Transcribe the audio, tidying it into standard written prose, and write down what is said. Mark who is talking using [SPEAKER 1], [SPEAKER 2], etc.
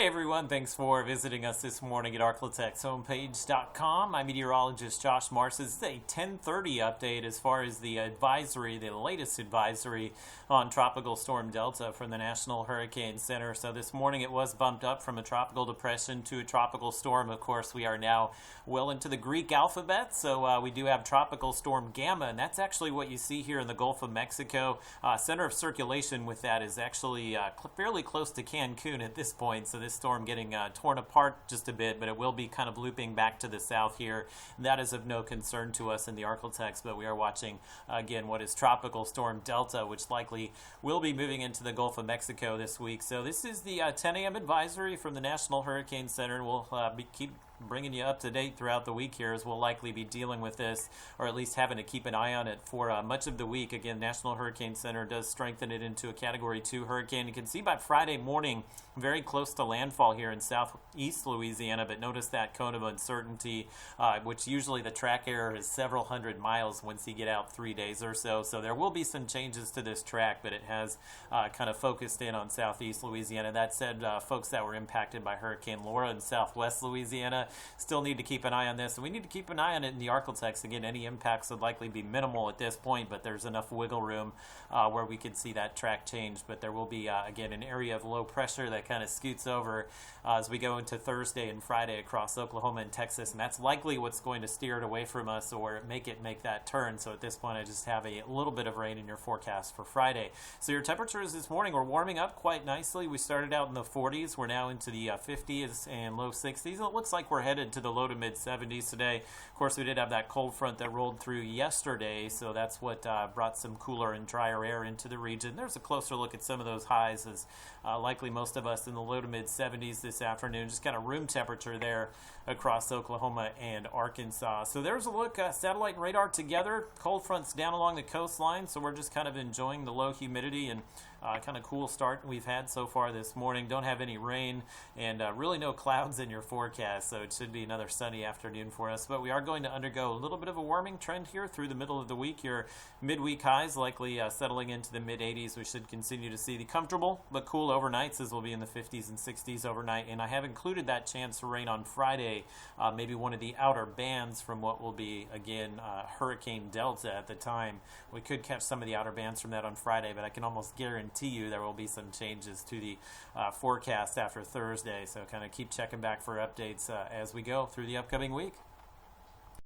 [SPEAKER 1] Hey everyone, thanks for visiting us this morning at arclatexhomepage.com. I'm meteorologist Josh Mars. This is a 10:30 update as far as the advisory, the latest advisory on Tropical Storm Delta from the National Hurricane Center. So this morning it was bumped up from a tropical depression to a tropical storm. Of course, we are now well into the Greek alphabet, so we do have Tropical Storm Gamma, and that's actually what you see here in the Gulf of Mexico. Center of circulation with that is actually fairly close to Cancun at this point, so this storm getting torn apart just a bit, but it will be kind of looping back to the south here. That is of no concern to us in the Arclatex, but we are watching again what is Tropical Storm Delta, which likely will be moving into the Gulf of Mexico this week. So this is the 10 a.m. advisory from the National Hurricane Center. We'll keep bringing you up to date throughout the week here, as we'll likely be dealing with this, or at least having to keep an eye on it for much of the week. Again, National Hurricane Center does strengthen it into a Category 2 hurricane. You can see by Friday morning, very close to landfall here in southeast Louisiana, but notice that cone of uncertainty, which usually the track error is several hundred miles once you get out 3 days or so. So there will be some changes to this track, but it has kind of focused in on southeast Louisiana. That said, folks that were impacted by Hurricane Laura in southwest Louisiana still need to keep an eye on this, and we need to keep an eye on it in the Arclatex. Again, any impacts would likely be minimal at this point, but there's enough wiggle room where we could see that track change. But there will be, again, an area of low pressure that kind of scoots over as we go into Thursday and Friday across Oklahoma and Texas, and that's likely what's going to steer it away from us or make that turn. So at this point, I just have a little bit of rain in your forecast for Friday. So your temperatures this morning are warming up quite nicely. We started out in the 40s. We're now into the 50s and low 60s. It looks like we're headed to the low to mid 70s today. Of course, we did have that cold front that rolled through yesterday, so that's what brought some cooler and drier air into the region. There's a closer look at some of those highs, as likely most of us in the low to mid 70s this afternoon. Just kind of room temperature there across Oklahoma and Arkansas. So there's a look, satellite and radar together. Cold front's down along the coastline, so we're just kind of enjoying the low humidity and kind of cool start we've had so far this morning. Don't have any rain and really no clouds in your forecast, so it should be another sunny afternoon for us. But we are going to undergo a little bit of a warming trend here through the middle of the week. Your midweek highs likely settling into the mid-80s. We should continue to see the comfortable but cool overnights, as we'll be in the 50s and 60s overnight. And I have included that chance for rain on Friday, maybe one of the outer bands from what will be, again, Hurricane Delta at the time. We could catch some of the outer bands from that on Friday, but I can almost guarantee you there will be some changes to the forecast after Thursday. So kind of keep checking back for updates as we go through the upcoming week.